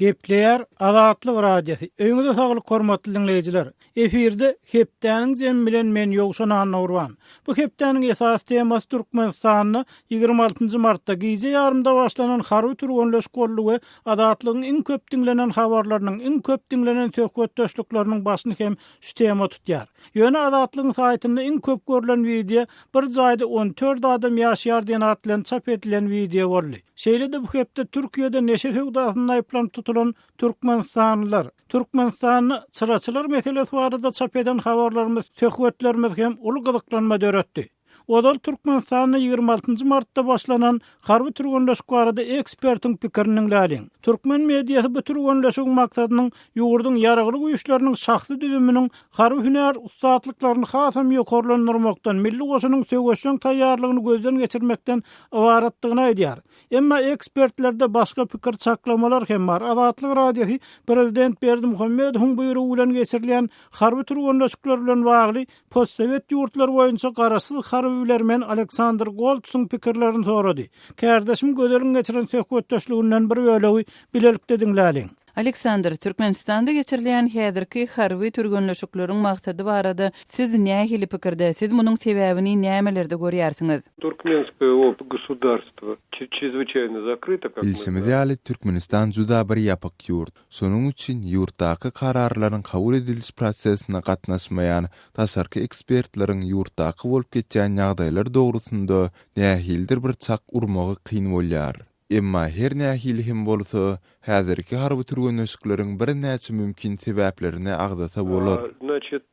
Gepleyer Azatlyk radiosu. Öňüňizde saglyk hormatly dinleýijiler. Eferde hepdäniň jem bilen men ýogşan Nurwan. Bu hepdäniň esas temasy Türkmenistanyny 26 martda gije ýarymda başlanan harby türgünleşikleri we azatlygyň iň köp dinlenen habarlarynyň, iň köp dinlenen söhbetdeşlikleriniň başyny hem şu tema tutýar. Ýöne azatlygyň saýtynda iň köp görülen video bir jaýda 14 adam ýaşaýar diýen atlan çap edilen video boldy. Şeýle-de bu hepde Türkiýede neşe höwdatyny aýyplanıp tutulan Türkmenistanlylar, Türkmenistanyny çıraçylar meselesi barada çap eden habarlarymyz, söhbetlerimiz hem uly gyzyklanma döretdi. Odal Türkmenistanyny 26 martda başlanan harby türgünleşik barada ekspertiň pikiriniň läliň. Türkmen mediýasy bu türgünleşik maksadynyň ýurduň ýaraglyk güýçleriniň şahsy düzüminiň harby hünär ustaatlyklaryny hasam ýokarlandyrmakdan, milli goşunyň söwgeşiň taýýarlygyny gözden geçirmekden ibaratlygyny aýdýar. Emma ekspertlerde başga pikir çaklamalar hem bar. Azatlyk radiosu Prezident Berdimuhammedowyň buýrugy bilen geçirilen harby türgünleşikler bilen bagly postsovet ýurtlar boýunça garaşsyz harbylermen Alexander Goltsyň pikirlerini sorady. Kardeşim göderiň geçiren söhbetdeşliginden bir bölegi bilelikde dinläliň. Alexander, Türkmenistanda geçirilen häzirki harby türgünleşikleriň maksady barada siz nähili pikirde, siz munyň sebäbini nämelerde görýärsiňiz? Туркменское государство чрезвычайно закрыто, как Bilsimiz Türkmenistan juda bir ýapyk ýurt. Şonuň üçin ýurtdaky kararlaryň kabul ediliş prosesine gatnaşmaýan tasarky ekspertleriň ýurtdaky bolup geçýän ýagdaýlar dogrusynda nähildir bir çak urmagy kyn bolýar. Emma her nähili hem bolsa, häzirki harby türgünleşikleriň bir näçe mümkin sebäplerini agdata bolar. Значит,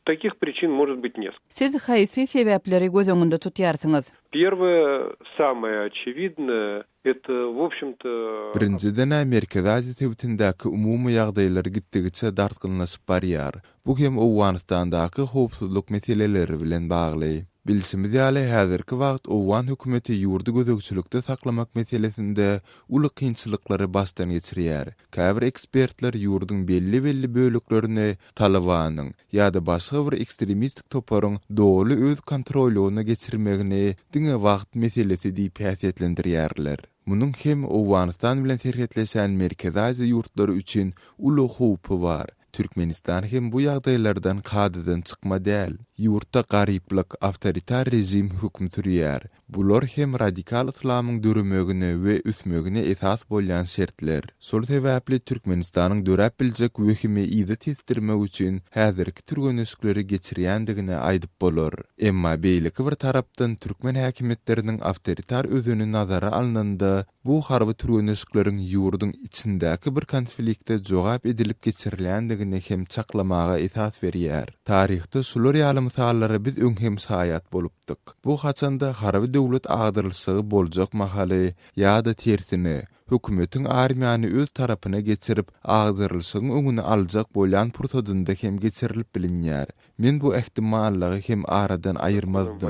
таких причин может быть несколько. Siz haýsy sebäpleri göz öňünde tutýarsyňyz? Первое, самое очевидное, это, в общем-то... Birinciden Amerikada Aziýa tebitindäki umumy ýagdaýlar gitdigiçe dartgynlaşyp barýar. Bu hem Owganistandaky howpsuzlyk meseleleri bilen bagly. Bilsimiz häzirki wagt Owgan hökümeti ýurdu gözegçilikde saklamak meselesinde uly kynçylyklary başdan geçirýär. Käbir ekspertler ýurduň belli bölüklerini Talibanyň ýa-da başga bir ekstremistik toparyň dogly öz kontrolyna geçirmegini diňe wagt meselesi diýip häsiýetlendirýärler. Munyň hem Owganistan bilen serhetleşen Merkezi Aziýa ýurtlary üçin uly howpy bar. Türkmenistan hem bu ýagdaýlardan kadydan çykma däl. Ýurtda garyplyk, awtoritar rejim hükm sürýär. Bular hem radikal islamyň dürümegine we üsmegine esas bolýan şertler. Şol sebäpli Türkmenistanyň dörap biljek wehimi ýygy testirmek üçin häzirki türgünleşikleri geçirýändigine aýdyp bolar. Emma beýleki bir tarapdan türkmen häkimetleriniň awtoritar özüni nazara alnanda bu harby türgünleşikleriň ýurduň içindäki bir konfliktde jogap edilip geçirilýändigine hem çaklamaga esas berýär. Taryhda şular ýaly misalları biz öňhem saýat bolupdyk. Bu haçanda harby döwlet agdyrylşygy boljak mahaly ýa-da tersine hökümetiň armiýany öz tarapyna geçirip agdyrylşygyň öňüni aljak bolýan pursatynda hem geçirilip bilinýär. Men bu ähtimallygy hem aradan aýyrmazdım.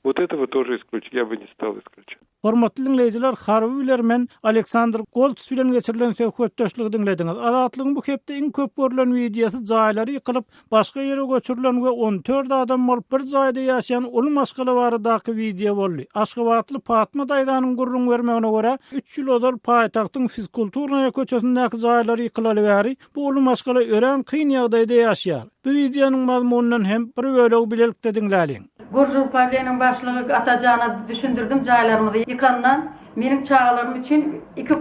Вот этого тоже исключить, я бы не стал исключать. Hormatly dinleýijiler, harby bilermen Alexander Goltz bilen geçirilen söhbetdeşligi dinlediňiz. Azatlygyň bu hepde iň köp görülen videosy jaýlary ýykylyp, başga ýere göçürilen we 14 adam bolup bir jaýda ýaşaýan uly maşgala baradaky video boldy. Aşgabatly Fatma daýdanyň gurrun bermegine görä, 3 ýyl odal paýtagtyň fizkulturna köçesindäki jaýlary ýykylaly bäri, bu uly maşgala ören kyn ýagdaýda ýaşaýar. Bu videonyň mazmunundan hem bir bölegi bilelikde dinläliň. Gurjul Pavliýanyň başlygy atajana düşündirdim jaýlarymyzy ýykandan. Meniň çağalarym üçin 2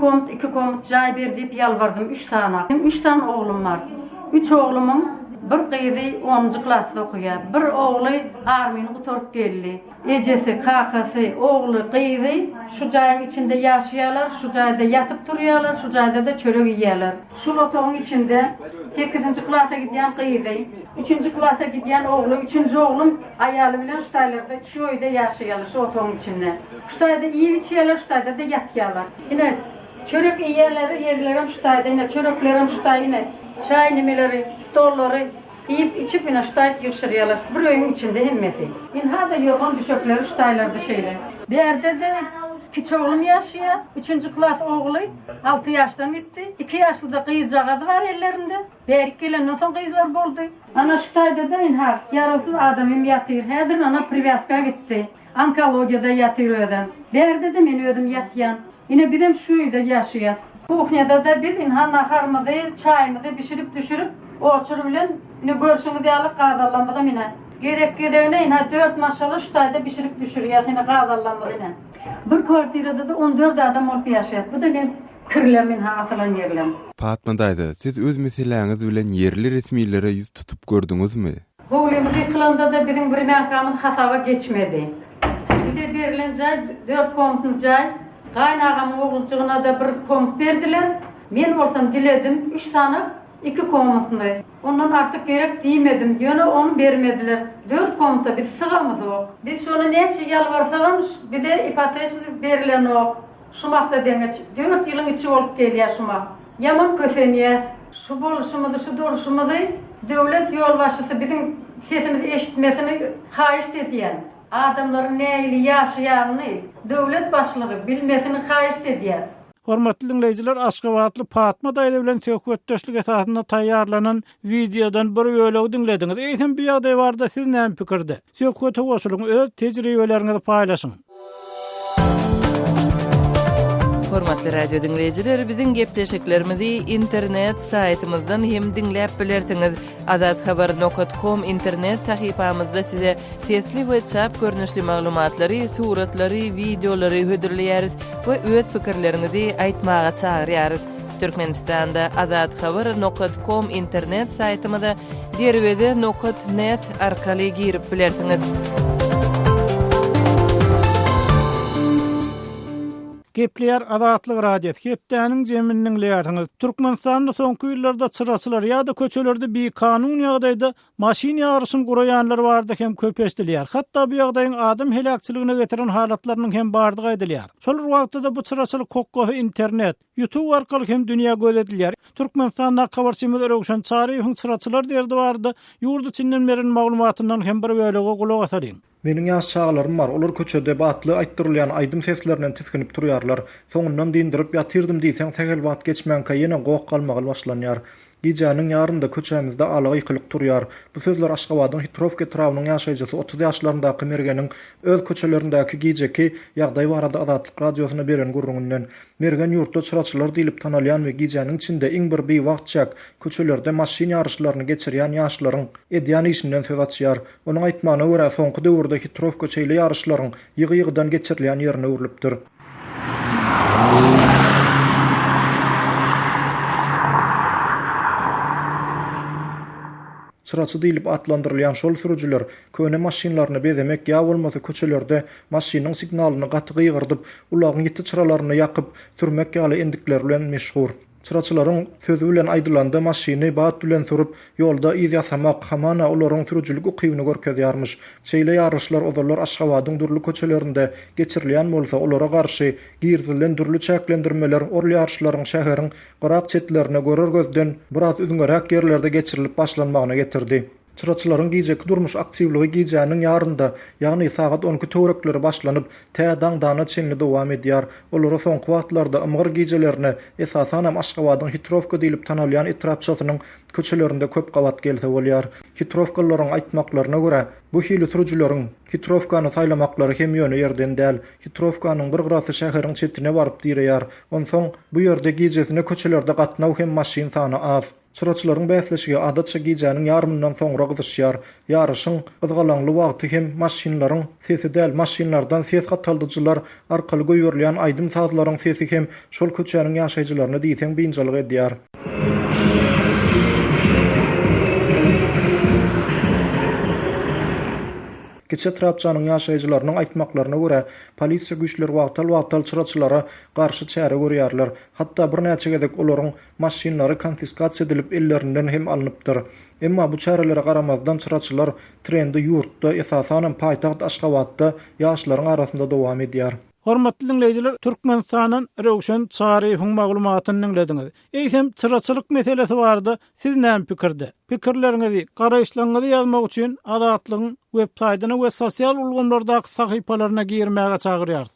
komut jaý ber diýip ýalbardym 3 tane. 3 tane oglum bar. 3 oglumyň bir gyzy 10-njy klasda okuýar. Bir ogly armyny gutarıp geldi. Ejesi, kakasy, ogly, gyzy şu jaýyň içinde ýaşaýarlar, şu jaýda ýatyp durýarlar, şu jaýda da çörek ýýärler. Şu otagyň içinde 8-nji klasa gidýän gyzy, 3-nji klasa gidýän ogly, 3-nji oglum aýaly bilen şu taýlarda şu öýde ýaşaýarlar, şu otagyň içinde. Şu taýda iýip içýärler, şu taýda da ýatýarlar. Ine çörek ýýärler, ýerlerim şu taýda, ine çöreklerim şu taýda, çaý nimeleri, stollary iýip içip ine şu taýda ýyşyrýarlar. Bir öýüň içinde hemmesi. In hada ýorgan düşekleri şu taýlarda şeýle. Berde de kiçi oğlum ýaşaýar, 3-nji klas ogly 6 ýaşdan gitdi. 2 ýaşlyda gyýjagady bar ellerinde. Berik gelenden soň gyýjar boldy. Ana şu taýda da in har ýarasyz adamym ýatyr. Häzir ana priwyaska gitdi. Onkologiyada ýatyr öden. Berde de men ödüm ýatýan. Ine birem şu ýerde ýaşaýar. Kuhnyada da biz inhan naharmızı, çayımızı pişirip düşürüp oçur bilen ne görsüňiz ýaly gazallanmagy mine. Gereklerine inha 4 maşalı şu sayda pişirip düşürýär seni gazallanmagy mine. Bir kwartirada da 14 adam olup ýaşaýar. Bu da men kirlemin ha asalan ýerlem. Fatma daýdy, siz öz meseleňiz bilen yerli resmiýetlere ýüz tutup gördüňizmi? Howlymyzy kılanda da bizim bir menkamyz hasaba geçmedi. Bir de berilen jaý 4 komutun jaý. Gaýnagamyň oglujygyna da bir komut berdiler. Men bolsam diledim 3 sany 2 komutny. Ondan artık gerek diýmedim. Ýöne onu bermediler. 4 komuta biz sygamyz ok. Biz şonu näçe ýalbarsagam bir de ipateş berilen ok. Şumakda deňeç 4 ýylyň içi bolup gelýär şumak. Yaman kösenýär. Şu boluşumyzy, şu duruşumyzy döwlet ýolbaşçysy bizim sesimizi eşitmesini haýyş edýär. Adamlaryň näili ýaşaýanyny döwlet başlygy bilmesini haýyş edýär. Hormatly dinleyijiler, Aşgabatly Fatma daýdy bilen söhbetdeşlik esasynda taýýarlanan videodan bir bölegi dinlediňiz. Eýsem bu ýagdaý barada siz näme pikirde? Söhbete goşulyň, öz tejribeleriňizi paýlaşyň. Hormatly radio dinleyijiler, biziň gepleşiklerimizi internet saýtymyzdan hem dinläp bilersiňiz. azadhabar.com internet sahypamyzda size sesli we çap görnüşli maglumatlary, suratlary, videolary hödürleýäris we öz pikirleriňizi aýtmaga çagyrýarys. Türkmenistanda azadhabar.com internet saýtymyza derwede.net arkaly girip bilersiňiz. Gepleýär Azatlyk radiosi. Hepdäniň jeminiň leýärdiňiz. Türkmenistanda soňky ýyllarda çyraçylar ýa-da köçelerde bir kanun ýagdaýda maşin ýaryşyny guraýanlar bardy hem köpeşdiler. Hatda bu ýagdaýyň adam helakçylygyna getiren halatlarynyň hem bardygy aýdylýar. Şol wagtda bu çyraçylyk kokgosu internet, YouTube arkaly hem dünýä gözetdiler. Türkmenistanda kabarçymyz örökşen çaryhyň çyraçylar derdi bardy. Ýurdu içinden beren maglumatyndan hem bir bölege gulak asadyň. Meniň ýaş çağlarym bar. Olar köçede batly aýtdyrylýan aýdym seslerinden tiskinip durýarlar. Soňundan dindirip ýatyrdım diýseň segel wagt geçmänkä ýene gowuk galmagy başlanýar. Gijanyň ýarynda köçämizde alagy ýykylyp durýar. Bu sözler Aşgabatyň Hitrovka trawynyň ýaşaýjysy 30 ýaşlaryndaky mergeniň öz köçelerindäki gijeki ýagdaý barada Azatlyk radiosyna beren gurrundan mergen ýurtda çyraçylar diýilip tanalýan we gijanyň içinde iň bir wagtçak köçelerde maşin ýaryşlaryny geçirýän ýaşlaryň edýän işinden söz açýar. Onuň aýtmagyna görä soňky döwürde Hitrovka çeýle ýaryşlaryň ýygy-ýygydan geçirilýän ýerine urulypdyr. Çıraçy diýilip atlandyrylýan şol sürüjüler köne maşinlaryny bezemek ýa bolmasa köçelerde maşiniň signalyny gaty gygyrdyp, ulagyň ýeti çyralaryny ýakyp sürmek ýaly endikler bilen meşhur. Çıraçylaryň sözü bilen aýdylanda maşiny bat bilen sürüp ýolda iz ýasamak hamana olaryň sürüjülük ukybyny görkezýärmiş. Şeýle ýaryşlar odalar Aşgabatyň durly köçelerinde geçirilýän bolsa, olara garşy girdilen durly çäklendirmeler orly ýaryşlaryň şäheriň gyrak çetlerine görer gözden biraz üdüňeräk ýerlerde geçirilip başlanmagyna getirdi. Çıraçylaryň gijeki durmuş aktivligi gijanyň ýarynda, ýagny saat 12 törekleri başlanyp, tädaň dana çenli dowam edýär. Olara soňky wagtlarda ymgyr gijelerine esasan hem Aşgabatyň Hitrovka diýilip tanalýan etrapçysynyň köçelerinde köp gawat gelse bolýar. Hitrovkalaryň aýtmaklaryna görä, bu hili sürüjüleriň Hitrovkany saýlamaklary hem ýöne ýerden däl. Hitrovkanyň bir grasy şäheriň çetine baryp dirýär. Onsoň bu ýerde gijesine köçelerde gatnaw hem maşin sany az. Çıraçylaryň bäsleşigi adatça gijanyň ýarmyndan soňra gyzyşýar. Ýaryşyň gyzgalanly wagty hem maşinlaryň sesi däl, maşinlardan ses gataldyjylar arkaly goýurilýän aýdym sazlaryň sesi hem şol köçäniň ýaşaýjylaryna diýseň beýinçilik edýär. Geçe trapçanyň ýaşaýjylarynyň aýtmaklaryna görä, polisiýa güýçleri wagtal çıraçylara garşy çäre görýärler. Hatda bir näçe gedek olaryň maşinlary konfiskasiýa edilip ellerinden hem alınıpdyr. Emma bu çärelere garamazdan çıraçylar trendi ýurtda esasan paýtaht Aşgabatda ýaşlaryň arasynda dowam edýär. Hormatly dinleyijiler, Türkmenistanyň röwşen taryhyň maglumatyny dinlediňiz. Eýsem çıraçylyk meselesi bardy. Siz näme pikirde? Pikirleriňizi, garaýşlaryňyzy ýazmak üçin Azatlygyň web saýtyna we sosial ulgamlardaky sahypalaryna girmäge çagyrýar.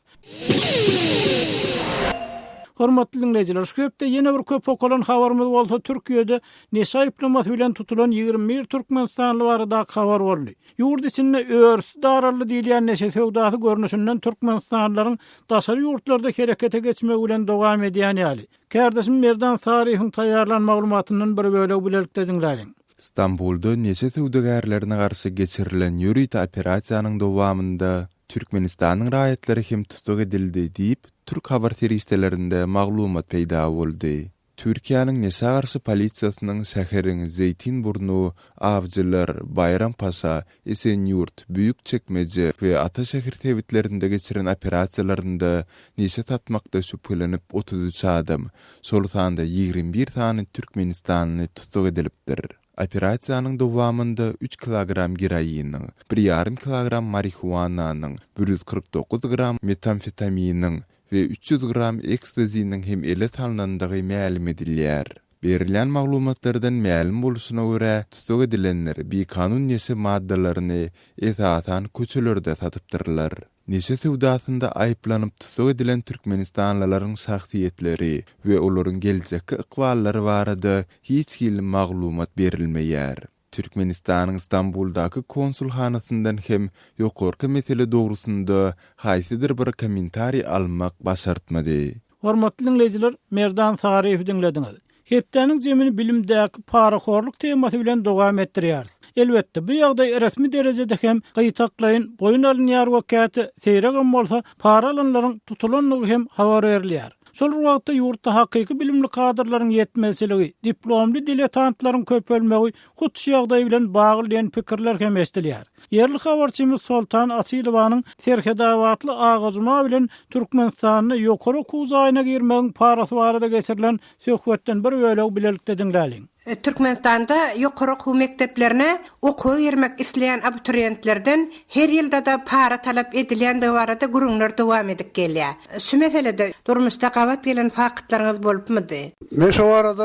Hormatly dinleyijiler, şu hepde ýene bir köp olan habarymyz bolsa Türkiýede neşe diplomaty bilen tutulan 21 Türkmenistanly barada habar boldy. Ýurt içinde örs dararly diýilýän neşe sowdasy görnüşinden Türkmenistanlylaryň daşary ýurtlarda herekete geçmek bilen dowam edýän ýaly. Kardeşim Merdan Sariýewiň taýýarlan maglumatyndan bir bölegi bilelikde dinläýin. İstanbul'da neçe töwdegärlerine garşy geçirilen ýürüýt operasiýanyň dowamında Türkmenistanyň raýatlary hem tutuk edildi diýip Türk habar teristlerinde maglumat peýda boldy. Türkiýanyň neşe garşy polisiýasynyň şäheriň Zeytinburnu, Avcılar, Bayrampaşa, Esenyurt, Büyükçekmece we Ataşehir tewitlerinde geçiren operasiýalarynda neşe tatmakda şüphelenip 33 adam, şolutanda 21 tane Türkmenistanly tutuk edilipdir. Operasiýanyň dowamında 3 kilogram geroinyň, 1,5 kilogram marihuananyň, 149 gram metamfetaminiň we 300 gram ekstazining hem ele tanlandygy ma'lum edilýär. Berilen maglumatlardan ma'lum boluşuna görä, tutuk edilenler bir kanun neşe maddalaryny etatan köçelerde satypdyrlar. Neşe sowdasynda aýplanyp tutuk edilen Türkmenistanlylaryň şahsiýetleri we olaryň geljekki iqballary barada hiç kim maglumat berilmeýär. Türkmenistanyň İstanbuldaky konsulhanasyndan hem ýokarky mesele dogrusynda haýsydyr bir kommentari almak başartmady. Hormatly dinleyijiler, Merdan Sariýewi dinlediňiz. Hepdeniň jemini bilimdäki paraxorluk temasy bilen dowam etdirýär. Elbetde bu ýagdaý resmi derejede hem gaýtaklaýyn boyun alynýar wakaty seýregem bolsa para alanlaryň tutulanlygy hem habar berilýär. Şol wagtda ýurtda hakyky bilimli kadrlaryň ýetmezligi, diplomly diletantlaryň köpelmegi hutşy ýagdaý bilen baglanýan pikirler hem esdilýär. Yerli habarçymyz Soltan Asylowanyň serhedawatly agazma bilen Türkmenistanyny ýokary kuzaýyna girmegiň parasy barada geçirilen söhbetden bir bölegi bilelikde dinläýin. Türkmenistanda ýokary okuw mekdeplerine okuw girmek isleýän abiturientlerden her ýylda da para talap edilýän barada gurulňlar dowam edip gelýär. Şu meselede durmuşda gabat gelen fakatlaryňyz bolupmydy? Men şu arada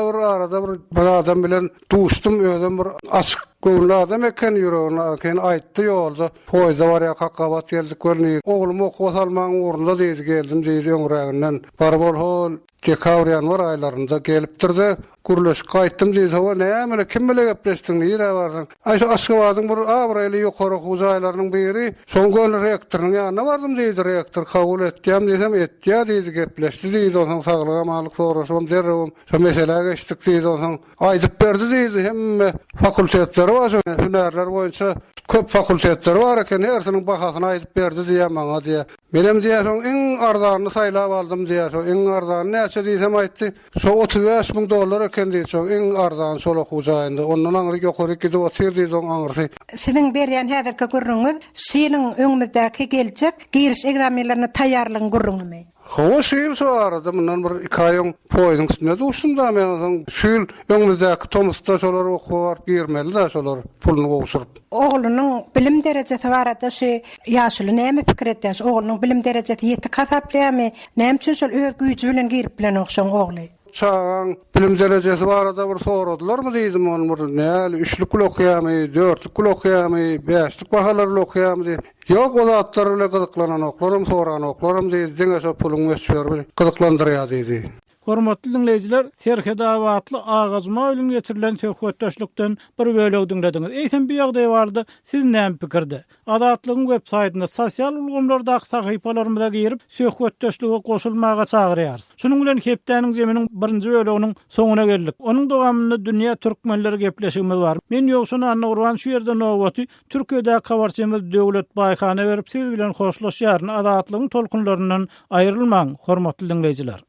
bir adam bilen duşdum, özüm bir açyk göwnü adam eken ýüregine eken aýtdy ýolda. Poýda bar ýa gabat geldik görni. Oglum okuw salmaň orunda diýdi, geldim diýdi öňreginden. Barbol hol dekabr ýanwar aýlarynda gelipdirdi. Guruluş gaýtdym diýdi, "Hawa näme kim bilen gepleşdiň, ýere bardyň?" Aýşe Aşgabatyň bir awraýly ýokary huzaýlarynyň biri, "Soňky rektoryň ýanyna bardym" diýdi. Rektor kabul etdim diýsem, "Etdiýär" diýdi, gepleşdi diýdi. Onuň saglyga maglyk soraşym derrewim. Şu mesele geçdik diýdi, onuň aýdyp berdi diýdi. Hemme fakultetleri var, hünärler boýunça köp fakultetleri var eken hersiniň bahasyny aýdyp berdi diýär maňa diýär. Benim diýär, "Iň arzanyny saýlap aldym" diýär. Iň arzany näçe diýsem aýtdy. "Şu $35,000 eken" diýär. Iň arzany şol okuwjaýynda. Ondan aňry ýokary gidip otyr diýdi oň aňry. Sizin berýän häzirki gurrunňyz şeýleň öňümizdäki geljek giriş egzamenlerini taýýarlygyň gurrunmy? Hawa şeýil şu arada mundan bir 2 aýyň poýdyň üstünde duşdum da men şeýil öňümizdäki Tomsda şolar okuwar girmeli da şolar puluny gowşuryp. Oglunyň bilim derejesi barada şu ýaşuly näme pikir etýär? Oglunyň bilim derejesi ýeti kasaplyamy? Näme üçin şol öz güýji bilen girip bilen okşaň ogly? Çağan bilim derecesi barada bir soradylar mı diýdim onu bir näle 3'lük okuýamy, 4'lük okuýamy, 5'lik bahalarly okuýamy diýip. Ýok o zatlar bilen gyzyklanan oklarym, soran oklarym diýdi. Diňe şo puluň ösýär, gyzyklandyrýar diýdi. Hormatly dinleyijiler, serhedawatly agazma bilen geçirilen söhbetdeşlikden bir bölegi dinlediňiz. Eýsem bu ýagdaý bardy, siz näme pikirde? Adatlygyň web saýtyna sosial ulgamlardaky sahypalarymyza girip söhbetdeşlige goşulmaga çagyrýar. Şunuň bilen hepdeniň jeminiň birinji böleginiň soňuna geldik. Onuň dowamynda dünýä türkmenleri gepleşigimiz bar. Men ýoksuny Anna Urban şu ýerde nowaty Türkiýede habarçymyz Döwlet Baýhana berip siz bilen hoşlaşýar. Adatlygyň tolkunlaryndan aýrylmaň, hormatly dinleyijiler.